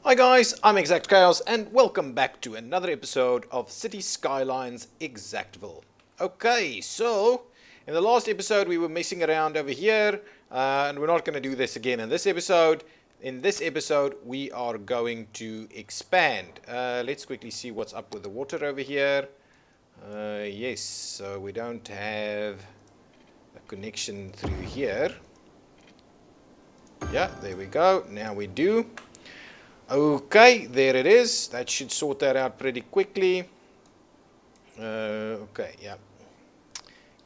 Hi guys, I'm ExactChaos and welcome back to another episode of Cities Skylines Exactville. Okay, so in the last episode we were messing around over here and we're not going to do this again in this episode. In this episode we are going to expand. Let's quickly see what's up with the water over here. Yes, so we don't have a connection through here. Yeah, there we go. Now we do. Okay, there it is. That should sort that out pretty quickly. Okay, yeah.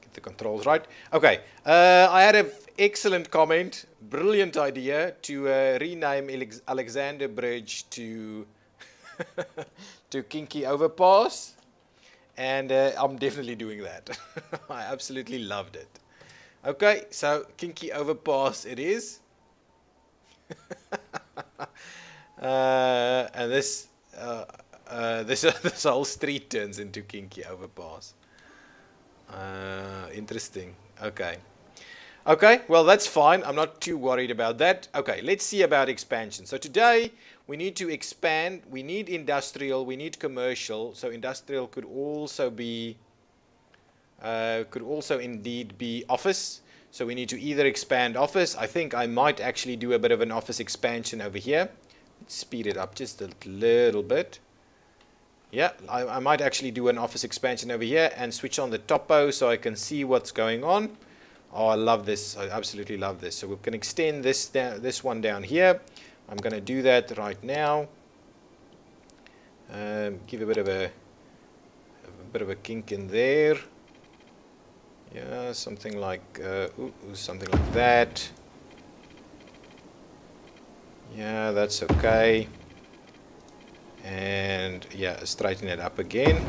Get the controls right. Okay, I had an excellent comment, brilliant idea to rename Alexander Bridge to to Kinky Overpass, and I'm definitely doing that. I absolutely loved it. Okay, so Kinky Overpass it is. And this this whole street turns into Kinky Overpass. Interesting. Okay, well that's fine. I'm not too worried about that. Okay, let's see about expansion. So today we need to expand. We need industrial. We need commercial. So industrial could also be indeed be office. So we need to either expand office. I think I might actually do a bit of an office expansion over here. Let's speed it up just a little bit. Yeah, I might actually do an office expansion over here and switch on the topo so I can see what's going on. Oh, I love this. I absolutely love this. So we can extend this one down here. I'm going to do that right now. Give a bit of a kink in there. Yeah, something like something like that. Yeah, that's okay. And yeah, straighten it up again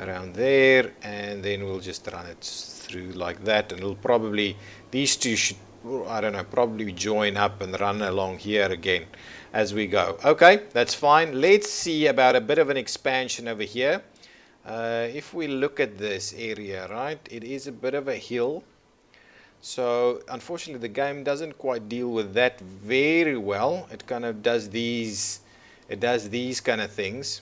around there, and then we'll just run it through like that, and it'll probably, these two should, I don't know, probably join up and run along here again as we go. Okay, that's fine. Let's see about a bit of an expansion over here. If we look at this area, right, it is a bit of a hill. So unfortunately the game doesn't quite deal with that very well. It kind of does these kind of things.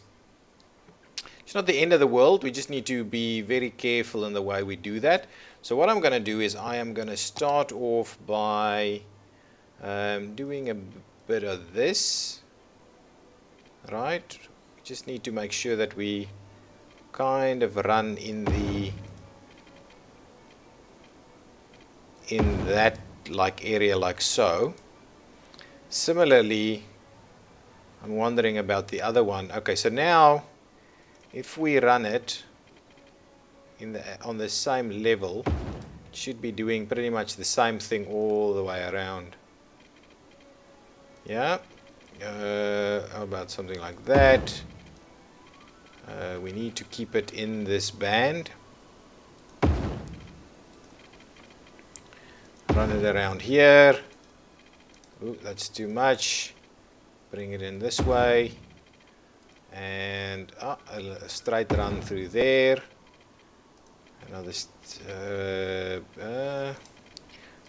It's not the end of the world. We just need to be very careful in the way we do that. So what I'm going to do is I am going to start off by doing a bit of this. Right? We just need to make sure that we kind of run in that like area like so. Similarly, I'm wondering about the other one. Okay, so now if we run it on the same level, it should be doing pretty much the same thing all the way around. Yeah, how about something like that? We need to keep it in this band. Run it around here. Ooh, that's too much. Bring it in this way. And a straight run through there. Another.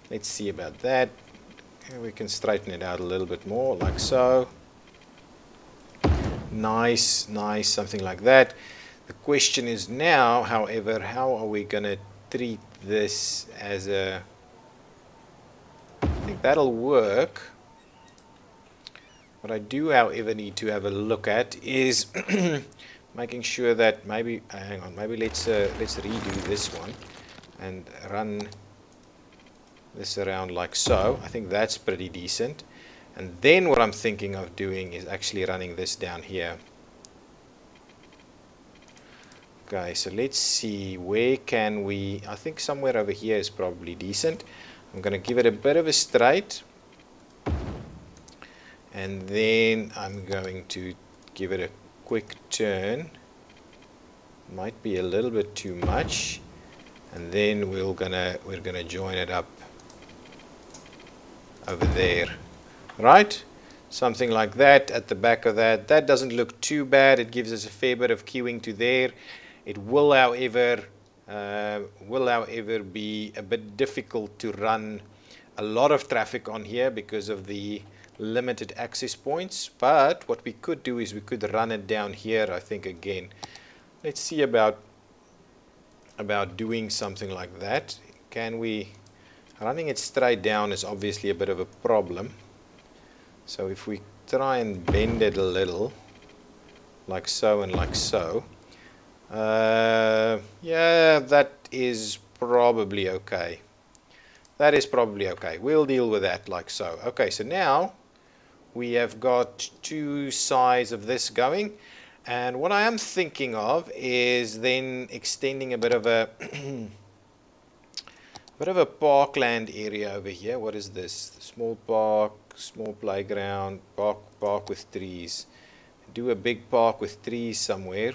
Let's see about that. We can straighten it out a little bit more, like so. Nice, nice, something like that. The question is now, however, how are we going to treat this as a... I think that'll work. What I do, however, need to have a look at is making sure that maybe, hang on, maybe let's redo this one and run this around like so. I think that's pretty decent. And then what I'm thinking of doing is actually running this down here. Okay, so let's see, where can we, I think somewhere over here is probably decent. I'm going to give it a bit of a straight, and then I'm going to give it a quick turn. Might be a little bit too much, and then we're gonna join it up over there, right? Something like that at the back of that. That doesn't look too bad. It gives us a fair bit of queuing to there. It will, however, be a bit difficult to run a lot of traffic on here because of the limited access points, but what we could do is we could run it down here. I think again, let's see about doing something like that. Can we? Running it straight down is obviously a bit of a problem. So if we try and bend it a little, like so and like so, yeah, that is probably okay. That is probably okay. We'll deal with that like so. Okay, so now we have got two sides of this going, and what I am thinking of is then extending a bit of a parkland area over here. What is this? Small park, small playground, park with trees. Do a big park with trees somewhere.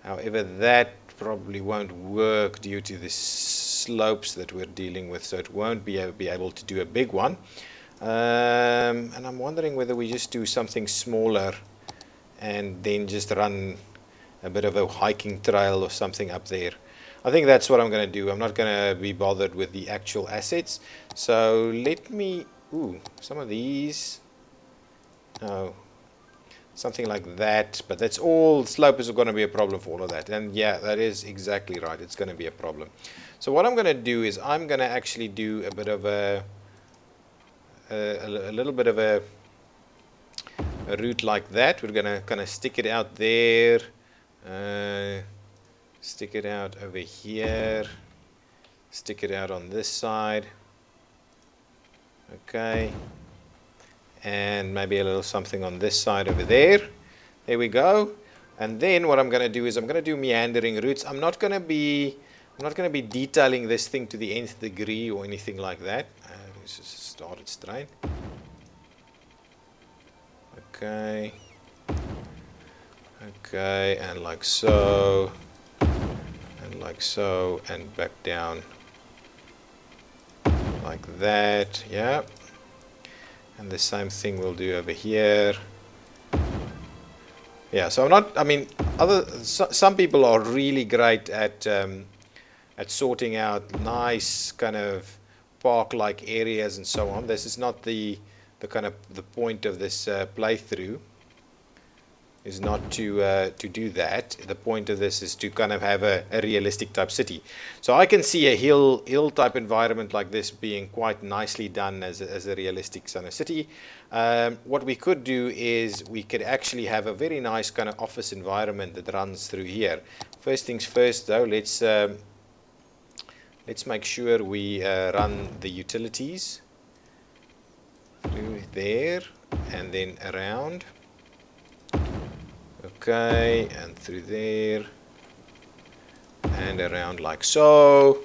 However, that probably won't work due to the slopes that we're dealing with, so it won't be able to do a big one. And I'm wondering whether we just do something smaller and then just run a bit of a hiking trail or something up there. I think that's what I'm going to do. I'm not going to be bothered with the actual assets. So let me, some of these, no, something like that, but that's all. Slope is going to be a problem for all of that, and yeah, that is exactly right. It's going to be a problem. So what I'm going to do is I'm going to actually do a bit of a little bit of a route like that. We're going to kind of stick it out there, stick it out over here, stick it out on this side, okay, and maybe a little something on this side over there. There we go. And then what I'm going to do is I'm going to do meandering routes. I'm not going to be detailing this thing to the nth degree or anything like that. Let's just start it straight. Okay, and like so, and like so, and back down like that. Yeah. And the same thing we'll do over here. Yeah, so some people are really great at sorting out nice kind of park-like areas and so on. This is not the point of this playthrough. Is not to do that. The point of this is to kind of have a realistic type city. So I can see a hill type environment like this being quite nicely done as a realistic kind of city. What we could do is we could actually have a very nice kind of office environment that runs through here. First things first, though, let's make sure we run the utilities through there and then around. Okay, and through there and around like so,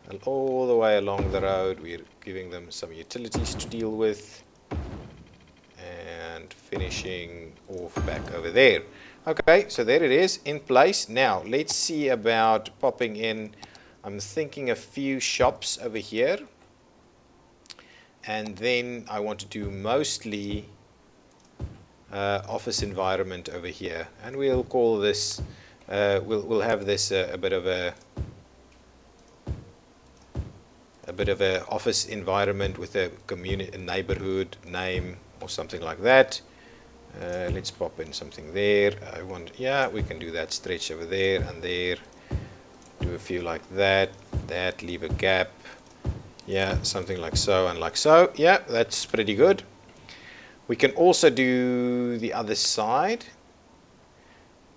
and all the way along the road we're giving them some utilities to deal with, and finishing off back over there. Okay, so there it is in place. Now let's see about popping in, I'm thinking a few shops over here, and then I want to do mostly office environment over here, and we'll call this we'll have this a bit of a office environment with a neighborhood name or something like that. Let's pop in something there. Yeah, we can do that, stretch over there and there, do a few like that, leave a gap, yeah, something like so and like so. Yeah, that's pretty good. We can also do the other side,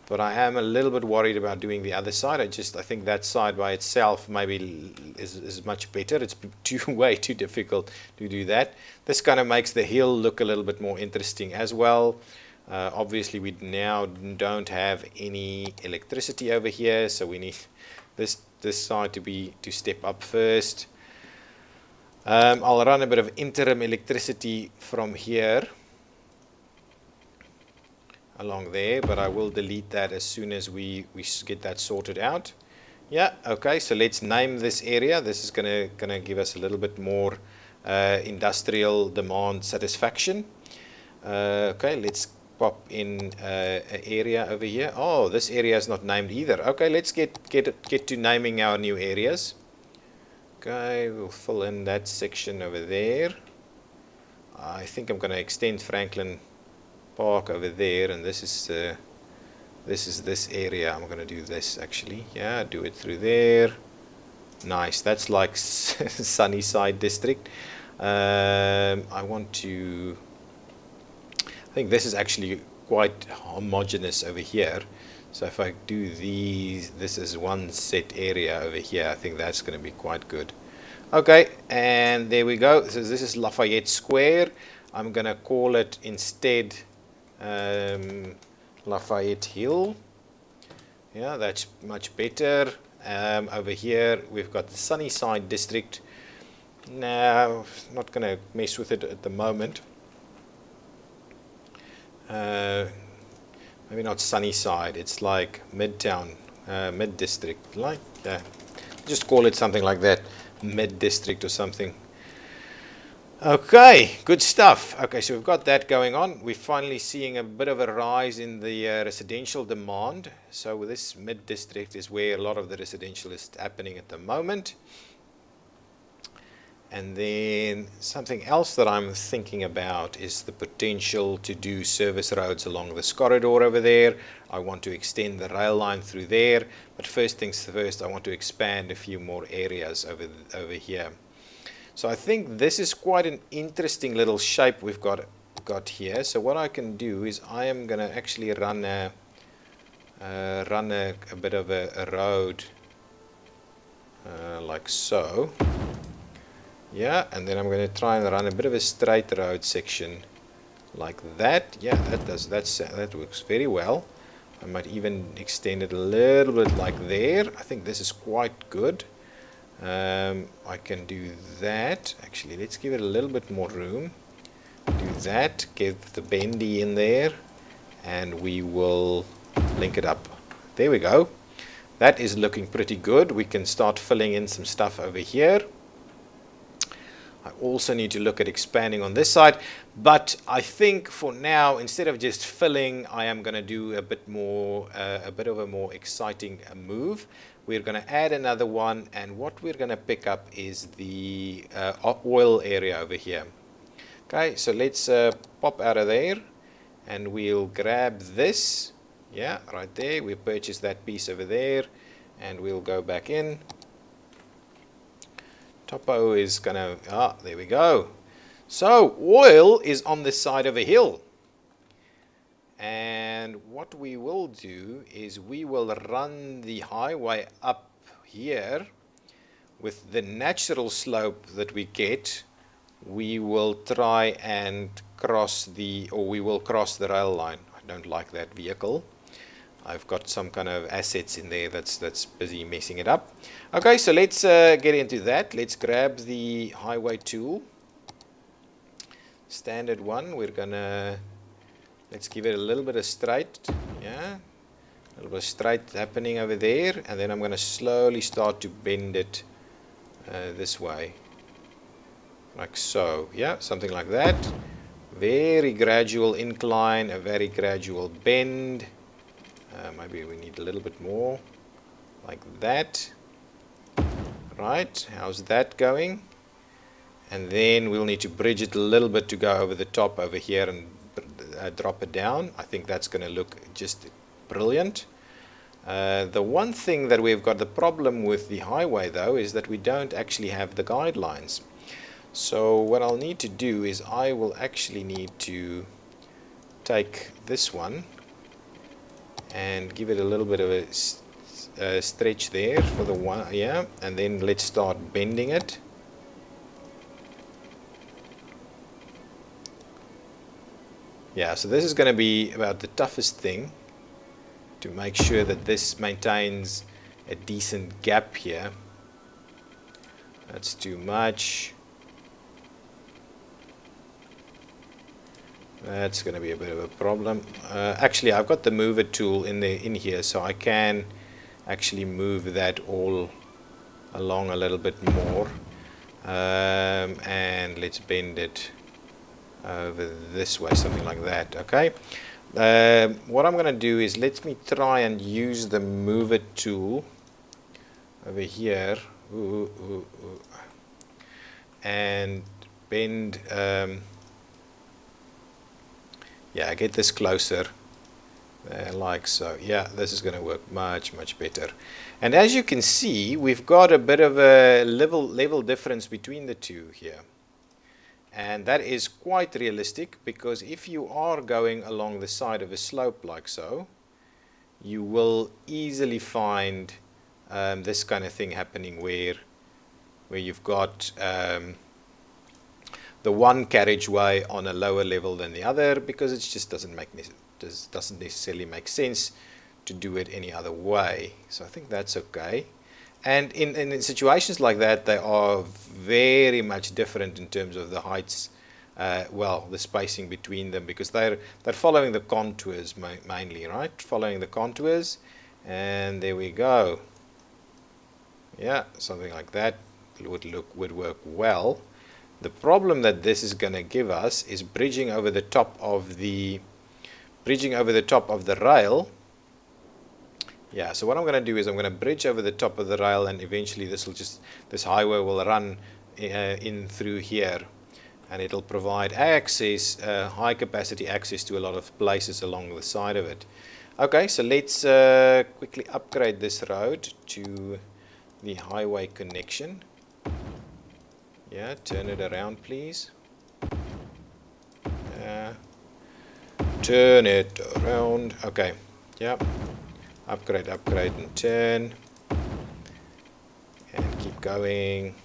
but I am a little bit worried about doing the other side. I think that side by itself maybe is much better. It's way too difficult to do that. This kind of makes the hill look a little bit more interesting as well. Obviously we now don't have any electricity over here, so we need this side to step up first. I'll run a bit of interim electricity from here along there, but I will delete that as soon as we get that sorted out. Yeah, okay, so let's name this area. This is gonna give us a little bit more industrial demand satisfaction. Okay, let's pop in an area over here. Oh, this area is not named either. Okay, let's get to naming our new areas. Okay, we'll fill in that section over there. I think I'm going to extend Franklin Park over there, and this is this area. I'm going to do this actually. Yeah, do it through there. Nice. That's like Sunnyside district. I want to. I think this is actually quite homogeneous over here. So if I do these, this is one set area over here. I think that's going to be quite good. Okay, and there we go. So this is Lafayette Square. I'm going to call it instead Lafayette Hill. Yeah, that's much better. Over here we've got the Sunnyside district. No, not going to mess with it at the moment. Maybe not Sunnyside, it's like Midtown, Mid District, like just call it something like that, Mid District or something. Okay, good stuff. Okay, so we've got that going on. We're finally seeing a bit of a rise in the residential demand. So this Mid District is where a lot of the residential is happening at the moment. And then something else that I'm thinking about is the potential to do service roads along this corridor over there. I want to extend the rail line through there, but first things first, I want to expand a few more areas over here. So I think this is quite an interesting little shape we've got here. So what I can do is I am going to actually run a bit of a road like so. Yeah, and then I'm going to try and run a bit of a straight road section like that. Yeah, that works very well. I might even extend it a little bit like there. I think this is quite good. I can do that. Actually, let's give it a little bit more room. Do that, give the bendy in there, and we will link it up. There we go. That is looking pretty good. We can start filling in some stuff over here. I also need to look at expanding on this side, but I think for now, instead of just filling, I am going to do a bit of a more exciting move. We're going to add another one, and what we're going to pick up is the oil area over here. Okay, so let's pop out of there, and we'll grab this. Yeah, right there. We purchase that piece over there, and we'll go back in. Topo is gonna, there we go. So oil is on this side of a hill. And what we will do is we will run the highway up here with the natural slope that we get. We will try and cross the rail line. I don't like that vehicle. I've got some kind of assets in there that's busy messing it up. Okay, so let's get into that. Let's grab the highway tool. Standard one. Let's give it a little bit of straight. Yeah, a little bit of straight happening over there, and then I'm gonna slowly start to bend it this way, like so. Yeah, something like that. Very gradual incline, a very gradual bend. Maybe we need a little bit more, like that. Right, how's that going? And then we'll need to bridge it a little bit to go over the top over here and drop it down. I think that's going to look just brilliant. The one thing that we've got the problem with the highway though is that we don't actually have the guidelines. So what I'll need to do is I will actually need to take this one and give it a little bit of a stretch there for the one, yeah, and then let's start bending it. Yeah, so this is going to be about the toughest thing, to make sure that this maintains a decent gap here. That's too much. That's going to be a bit of a problem. Actually, I've got the mover tool in here, so I can actually move that all along a little bit more. And let's bend it over this way, something like that. Okay. What I'm going to do is let me try and use the mover tool over here. And bend. Yeah, get this closer. Like so. Yeah, this is going to work much better. And as you can see, we've got a bit of a level difference between the two here. And that is quite realistic, because if you are going along the side of a slope like so, you will easily find this kind of thing happening where you've got the one carriageway on a lower level than the other, because it just doesn't necessarily make sense to do it any other way. So I think that's okay. And in situations like that, they are very much different in terms of the heights, well, the spacing between them, because they're following the contours mainly, right? Following the contours, and there we go. Yeah, something like that would work well. The problem that this is going to give us is bridging over the top of the rail. Yeah, so what I'm going to do is I'm going to bridge over the top of the rail, and eventually this highway will run in through here, and it'll provide access, high capacity access to a lot of places along the side of it. Okay, so let's quickly upgrade this road to the highway connection. Yeah, turn it around, please. Turn it around. Okay, yeah. Upgrade, and turn. And keep going.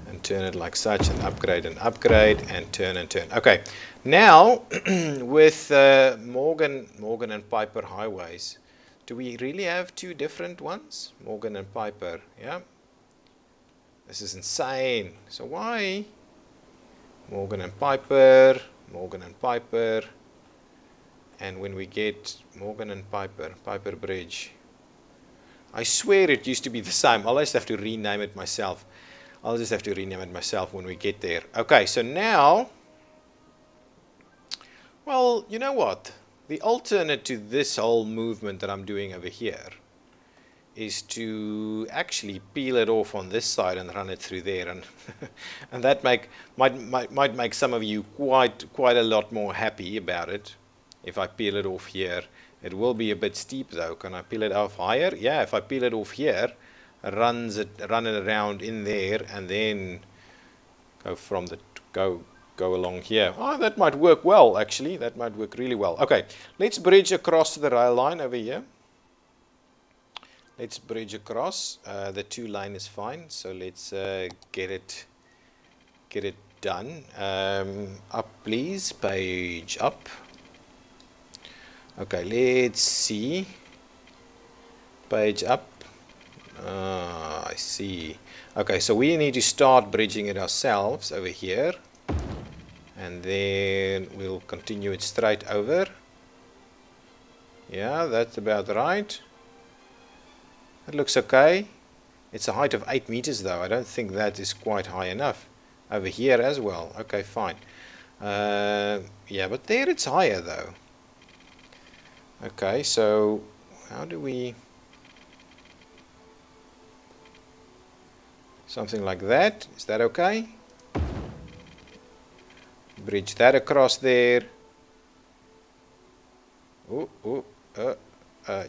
And turn it like such, and upgrade, and turn and turn. Okay, now with Morgan and Piper highways, do we really have two different ones? Morgan and Piper, yeah. This is insane. So why Morgan and Piper, and when we get Morgan and Piper Bridge, I swear it used to be the same. I'll just have to rename it myself. When we get there. Okay, so now, well, you know what? The alternate to this whole movement that I'm doing over here is to actually peel it off on this side and run it through there, and and that might make some of you quite a lot more happy about it. If I peel it off here, it will be a bit steep though. Can I peel it off higher? Yeah, if I peel it off here, run it around in there, and then go along here. Oh, that might work well, actually. That might work really well. Okay, let's bridge across to the rail line over here. Let's bridge across. The 2-lane is fine, so let's get it done. Up, please. Page up. Okay, let's see. Page up. I see. Okay, so we need to start bridging it ourselves over here, and then we'll continue it straight over. Yeah, that's about right. It looks okay. It's a height of 8 meters though. I don't think that is quite high enough. Over here as well. Okay, fine. Yeah, but there it's higher though. Okay, so how do we... Something like that. Is that okay? Bridge that across there.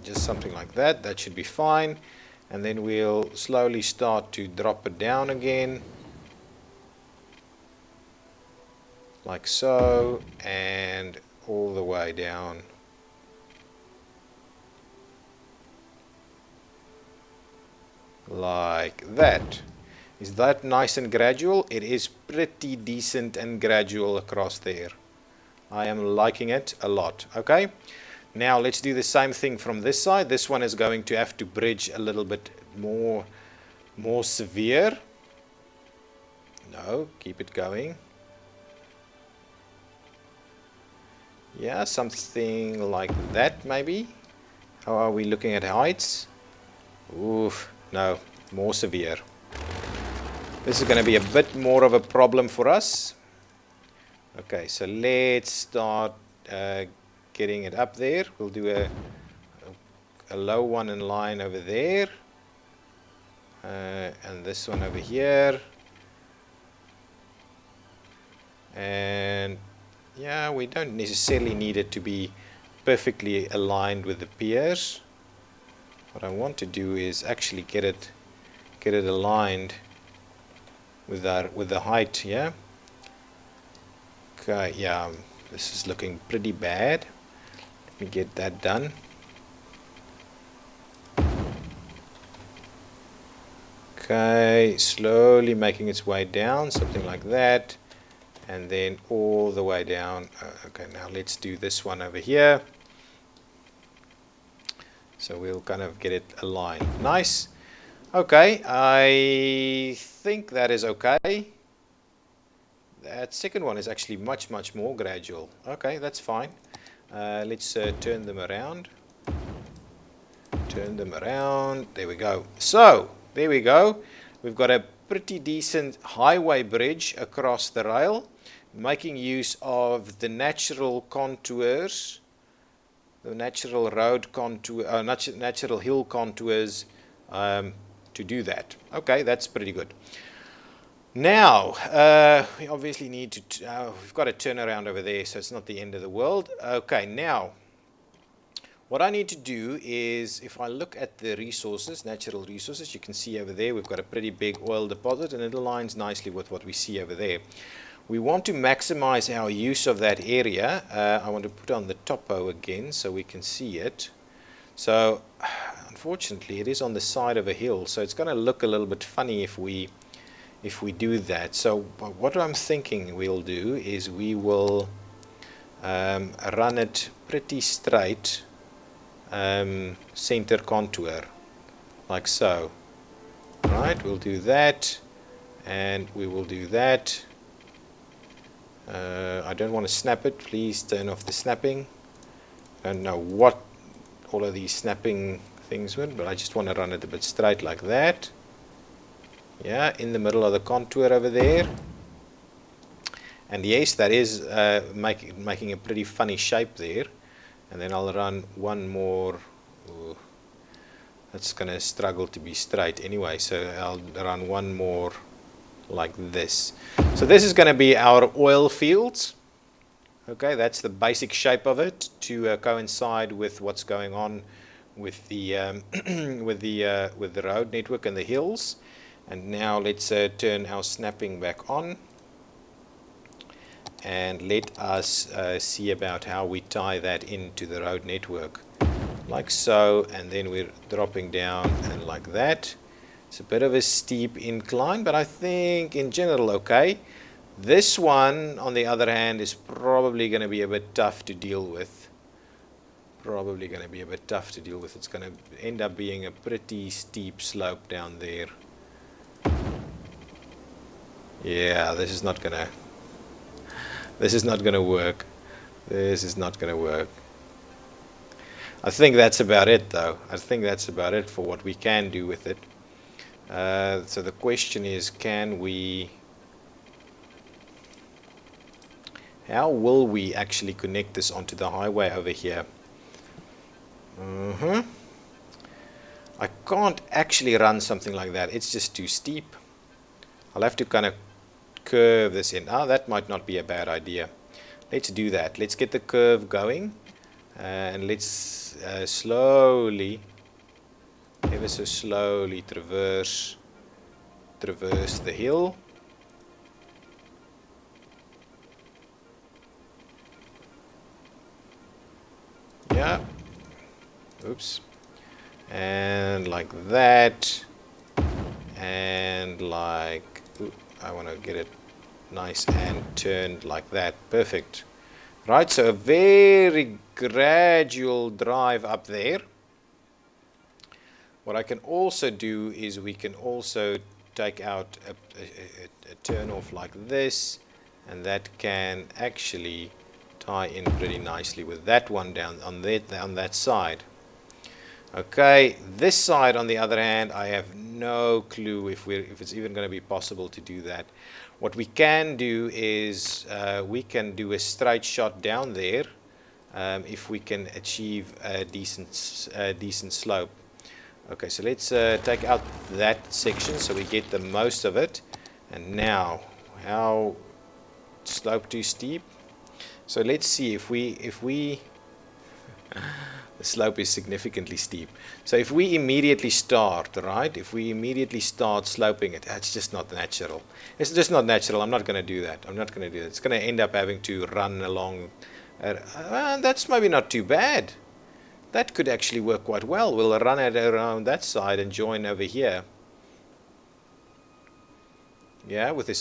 Just something like that. That should be fine. And then we'll slowly start to drop it down again. Like so. And all the way down. Like that. Is that nice and gradual? It is pretty decent and gradual across there. I am liking it a lot. Okay. Now let's do the same thing from this side. This one is going to have to bridge a little bit more severe. No, keep it going. Yeah, something like that maybe. How are we looking at heights? Oof, no, more severe. This is going to be a bit more of a problem for us. Okay, so let's start getting it up there. We'll do a low one in line over there, and this one over here, and yeah, we don't necessarily need it to be perfectly aligned with the piers. What I want to do is actually get it aligned with the height. Yeah. Okay. Yeah. This is looking pretty bad. Let me get that done. Okay, slowly making its way down, something like that, and then all the way down. Okay, now let's do this one over here. So we'll kind of get it aligned. Nice. Okay, I think that is okay. That second one is actually much more gradual. Okay, that's fine. Let's turn them around. Turn them around. There we go. So, there we go. We've got a pretty decent highway bridge across the rail, making use of the natural contours, the natural road contour, natural hill contours to do that. Okay, that's pretty good. Now, we obviously need to, we've got a turnaround over there, so it's not the end of the world. Okay, now, what I need to do is, if I look at the resources, natural resources, you can see over there we've got a pretty big oil deposit, and it aligns nicely with what we see over there. We want to maximize our use of that area. I want to put on the topo again so we can see it. So, unfortunately, it is on the side of a hill, so it's going to look a little bit funny if we do that. So, what I'm thinking we'll do is we will run it pretty straight. Center contour like so. Right, we'll do that, and we will do that. I don't want to snap it. Please turn off the snapping. I don't know what all of these snapping things were, but I just want to run it a bit straight like that. Yeah, in the middle of the contour over there. And yes, that is making a pretty funny shape there. And then I'll run one more. Ooh, that's going to struggle to be straight anyway, so I'll run one more like this. So this is going to be our oil fields. Okay, that's the basic shape of it to coincide with what's going on with the with the road network and the hills. And now let's turn our snapping back on. And let us see about how we tie that into the road network, like so, and then we're dropping down and like that. It's a bit of a steep incline, but I think in general okay. This one, on the other hand, is probably going to be a bit tough to deal with. It's going to end up being a pretty steep slope down there. Yeah, this is not going to work. This is not going to work. I think that's about it, though. I think that's about it for what we can do with it. So the question is, how will we actually connect this onto the highway over here? I can't actually run something like that. It's just too steep. I'll have to kind of curve this in. That might not be a bad idea. Let's do that. Let's get the curve going, and let's slowly, ever so slowly, traverse the hill. Yeah. Oops. And like that, and like, I want to get it nice and turned like that. Perfect. Right, so a very gradual drive up there. What I can also do is we can also take out a turn off like this, and that can actually tie in pretty nicely with that one down on that side. Okay, this side on the other hand, I have no clue if it's even going to be possible to do that. What we can do is we can do a straight shot down there if we can achieve a decent slope. Okay, so let's take out that section so we get the most of it. And now, how slope too steep? So let's see if we the slope is significantly steep. So if we immediately start, right? If we immediately start sloping it, it's just not natural. It's just not natural. I'm not going to do that. I'm not going to do that. It's going to end up having to run along. That's maybe not too bad. That could actually work quite well. We'll run it around that side and join over here. Yeah, with this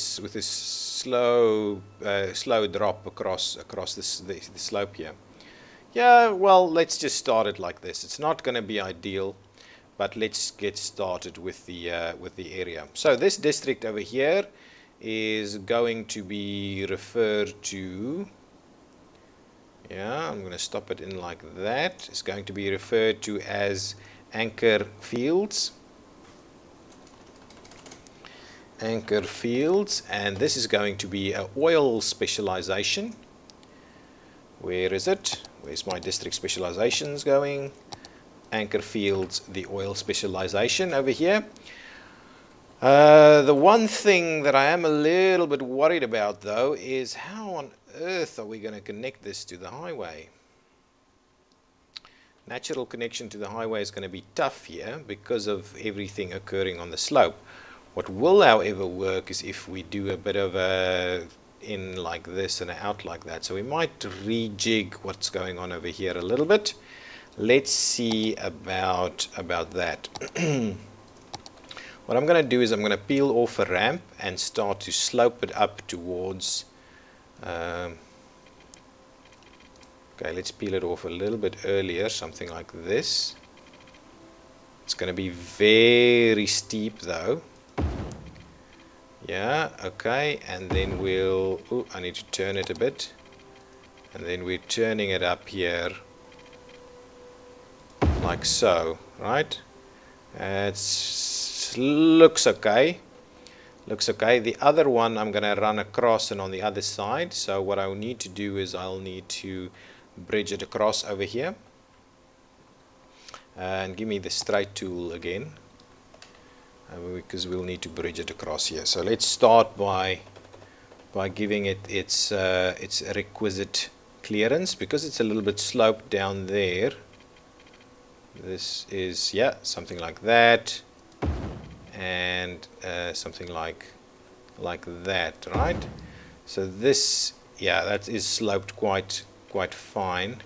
slow drop across the slope here. Yeah, well, let's just start it like this. It's not going to be ideal, but let's get started with the area. So this district over here is going to be referred to. Yeah, I'm going to stop it in like that. It's going to be referred to as anchor fields. Anchor fields, and this is going to be an oil specialization. Where is it? Where's my district specializations going? Anchor fields, the oil specialization over here. The one thing that I am a little bit worried about though is how on earth are we going to connect this to the highway? Natural connection to the highway is going to be tough here because of everything occurring on the slope. What will however work is if we do a bit of a in like this and out like that. So we might rejig what's going on over here a little bit. Let's see about that. What I'm going to do is I'm going to peel off a ramp and start to slope it up towards okay, let's peel it off a little bit earlier, something like this. It's going to be very steep though. Yeah, okay, and then we'll, I need to turn it a bit, and then we're turning it up here like so, right? It looks okay. Looks okay. The other one I'm going to run across and on the other side. So what I'll need to do is I'll need to bridge it across over here. And give me the straight tool again, because we'll need to bridge it across here. So let's start by giving it its requisite clearance, because it's a little bit sloped down there. This is, yeah, something like that, and something like that, right? So this, yeah, that is sloped quite fine.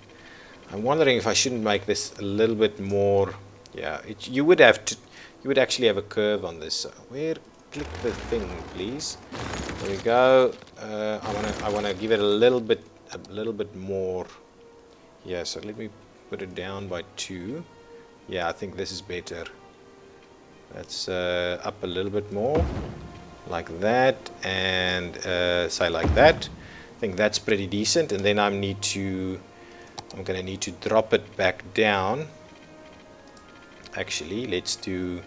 I'm wondering if I shouldn't make this a little bit more. Yeah, you would actually have a curve on this. So click the thing, please. There we go. I wanna give it a little bit more. Yeah, so let me put it down by 2. Yeah, I think this is better. That's up a little bit more, like that, and say like that. I think that's pretty decent. And then I'm gonna need to drop it back down. Actually, let's do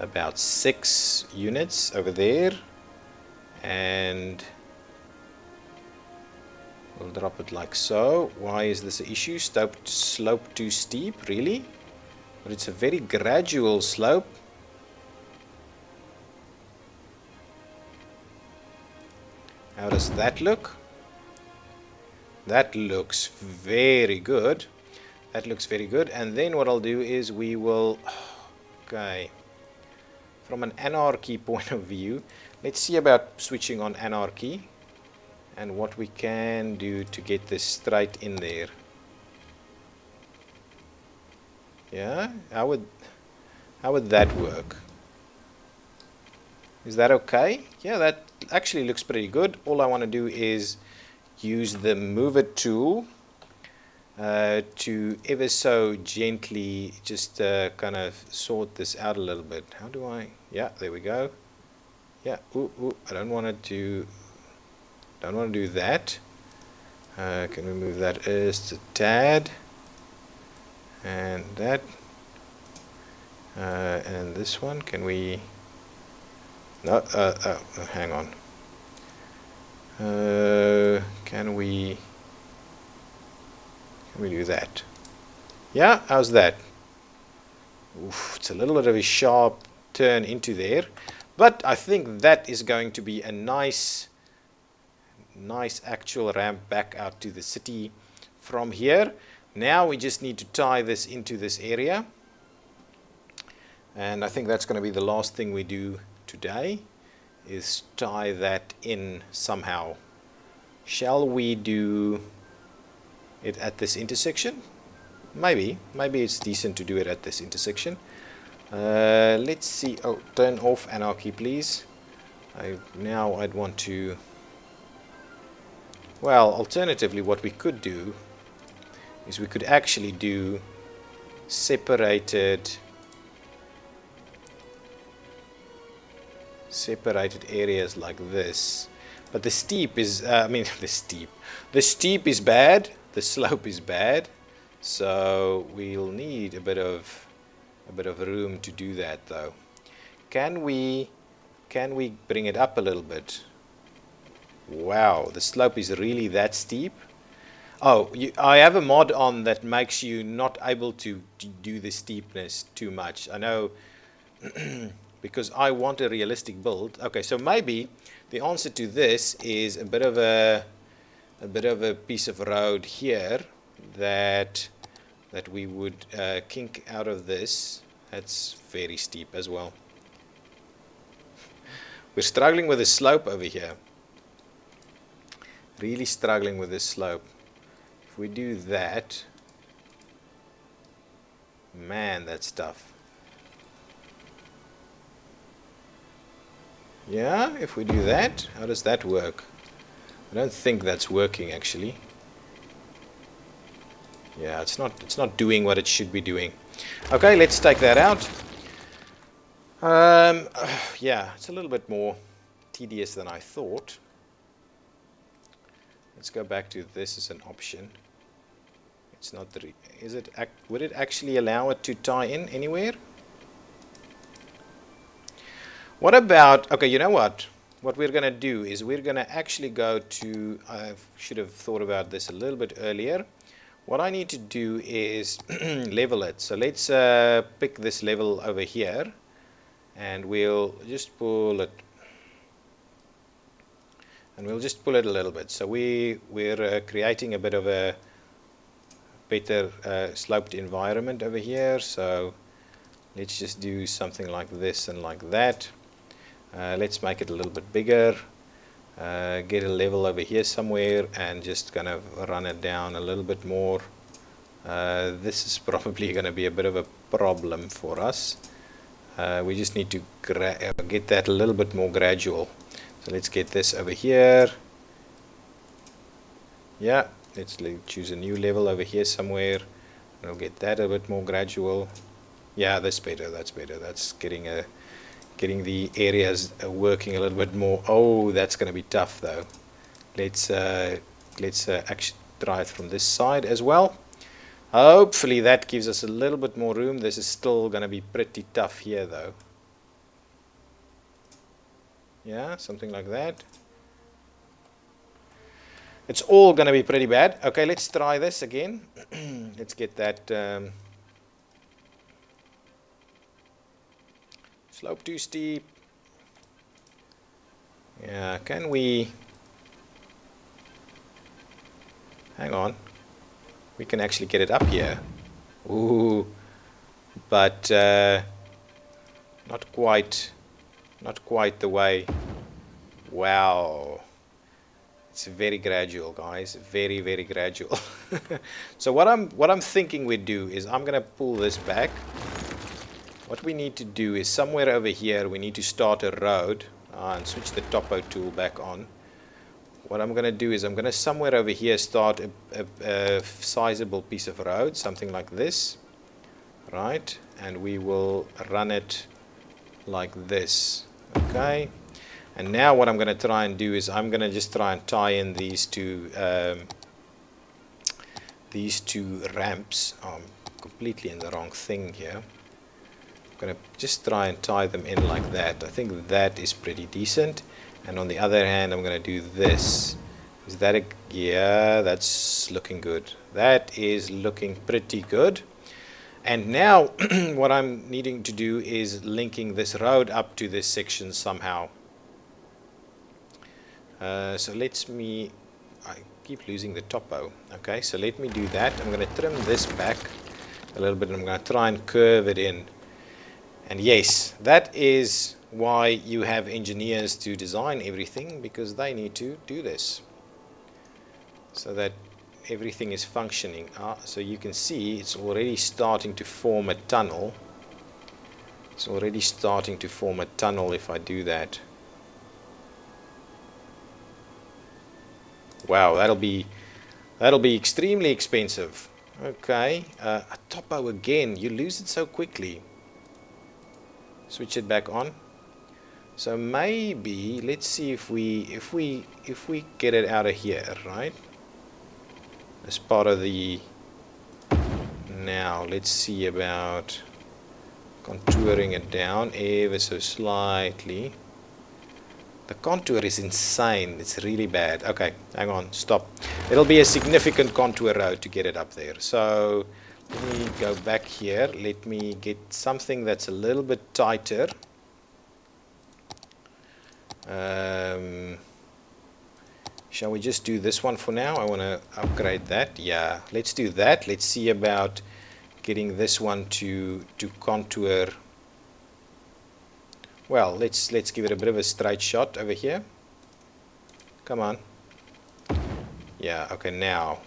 about 6 units over there, and we'll drop it like so. Why is this an issue? Slope too steep, really? But it's a very gradual slope. How does that look? That looks very good. That looks very good. And then what I'll do is we will, okay, from an anarchy point of view, let's see about switching on anarchy and what we can do to get this straight in there. Yeah, how would that work? Is that okay? Yeah, that actually looks pretty good. All I want to do is use the move it tool to ever so gently just kind of sort this out a little bit. How do I? Yeah, there we go. Yeah, I don't want to do that. Can we move that just a tad? And that, and this one, can we? No, hang on. Can we do that? Yeah, how's that? Oof, it's a little bit of a sharp turn into there, but I think that is going to be a nice nice actual ramp back out to the city from here. Now we just need to tie this into this area, and I think that's going to be the last thing we do today, is tie that in somehow. Shall we do it at this intersection? Maybe it's decent to do it at this intersection. Let's see. Oh, turn off anarchy, please. Now I'd want to, well, alternatively what we could do is we could actually do separated areas like this. But the steep is, the steep is bad, the slope is bad, so we'll need a bit of room to do that though. Can we bring it up a little bit? Wow, the slope is really that steep. Oh, I have a mod on that makes you not able to do the steepness too much. I know, because I want a realistic build. Okay, so maybe the answer to this is a bit of a piece of road here that we would kink out of this. That's very steep as well. We're struggling with the slope over here. Really struggling with this slope. If we do that, man, that's tough. Yeah, if we do that, how does that work? I don't think that's working actually. Yeah, it's not doing what it should be doing. Okay, let's take that out. Yeah, it's a little bit more tedious than I thought. Let's go back to this as an option. It's not the would it actually allow it to tie in anywhere? What about, okay, you know what we're going to do is we're going to actually go to, I should have thought about this a little bit earlier. What I need to do is level it. So let's pick this level over here, and we'll just pull it. And we'll just pull it a little bit. So we're creating a bit of a better sloped environment over here. So let's just do something like this and like that. Let's make it a little bit bigger. Get a level over here somewhere and just kind of run it down a little bit more. This is probably going to be a bit of a problem for us. We just need to get that a little bit more gradual. So let's get this over here. Yeah, let's choose a new level over here somewhere. We'll get that a bit more gradual. Yeah, that's better. That's better. That's getting the areas working a little bit more. Oh, that's going to be tough though. Let's actually try it from this side as well. Hopefully that gives us a little bit more room. This is still going to be pretty tough here though. Yeah, something like that. It's all going to be pretty bad. Okay, let's try this again. Let's get that slope too steep. Yeah, can we... Hang on. We can actually get it up here. Ooh. But not quite the way. Wow. It's very gradual, guys. Very, very gradual. So what I'm thinking we do is I'm gonna pull this back. What we need to do is somewhere over here we need to start a road and switch the topo tool back on. What I'm gonna do is I'm gonna somewhere over here start a sizable piece of road, something like this, right? And we will run it like this. Okay. And now what I'm going to try and do is I'm going to just try and tie in these two ramps. Oh, I'm completely in the wrong thing here. I'm going to just try and tie them in like that. I think that is pretty decent. And on the other hand, I'm going to do this. Is that a... Yeah, that's looking good. That is looking pretty good. And now what I'm needing to do is linking this road up to this section somehow. So I keep losing the topo. Okay, so let me do that. I'm going to trim this back a little bit, and I'm going to try and curve it in. And yes, that is why you have engineers to design everything, because they need to do this so that everything is functioning. So you can see it's already starting to form a tunnel. It's already starting to form a tunnel if I do that. Wow, that'll be extremely expensive. Okay, a topo again. You lose it so quickly. Switch it back on. So maybe let's see if we get it out of here, right? As part of the. Now let's see about contouring it down ever so slightly. The contour is insane. It's really bad. Okay, hang on, stop. It'll be a significant contour road to get it up there. So let me go back here. Let me get something that's a little bit tighter. Shall we just do this one for now? I want to upgrade that. Yeah, let's do that. Let's see about getting this one to contour. Well, let's give it a bit of a straight shot over here. Come on. Yeah, okay, now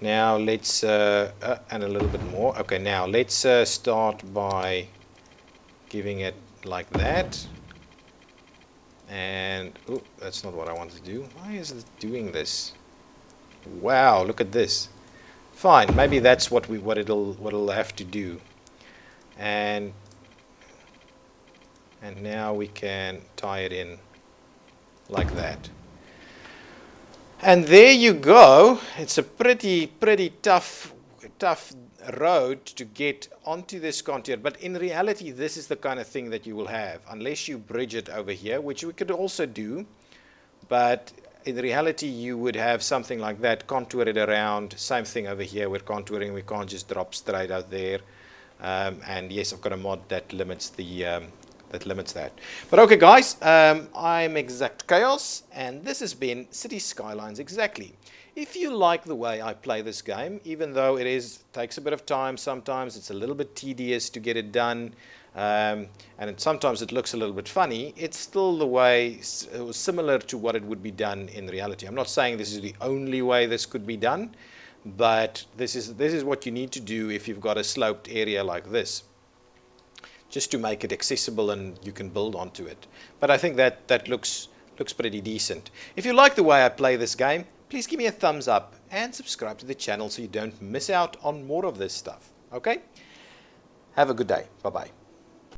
let's and a little bit more. Okay, now let's start by giving it like that. And oh, that's not what I want to do. Why is it doing this? Wow, look at this. Fine, maybe that's what it'll have to do. And now we can tie it in like that. And there you go. It's a pretty tough road to get onto this contour, but in reality this is the kind of thing that you will have unless you bridge it over here, which we could also do, but in reality you would have something like that, contour it around. Same thing over here, we're contouring, we can't just drop straight out there. And yes, I've got a mod that limits that. But okay guys, I'm ExactChaos, and this has been Cities Skylines Exactly. If you like the way I play this game, even though it takes a bit of time, sometimes it's a little bit tedious to get it done, and sometimes it looks a little bit funny, it's still the way similar to what it would be done in reality. I'm not saying this is the only way this could be done, but this is what you need to do if you've got a sloped area like this, just to make it accessible and you can build onto it. But I think that looks pretty decent. If you like the way I play this game, please give me a thumbs up and subscribe to the channel so you don't miss out on more of this stuff. Okay? Have a good day. Bye-bye.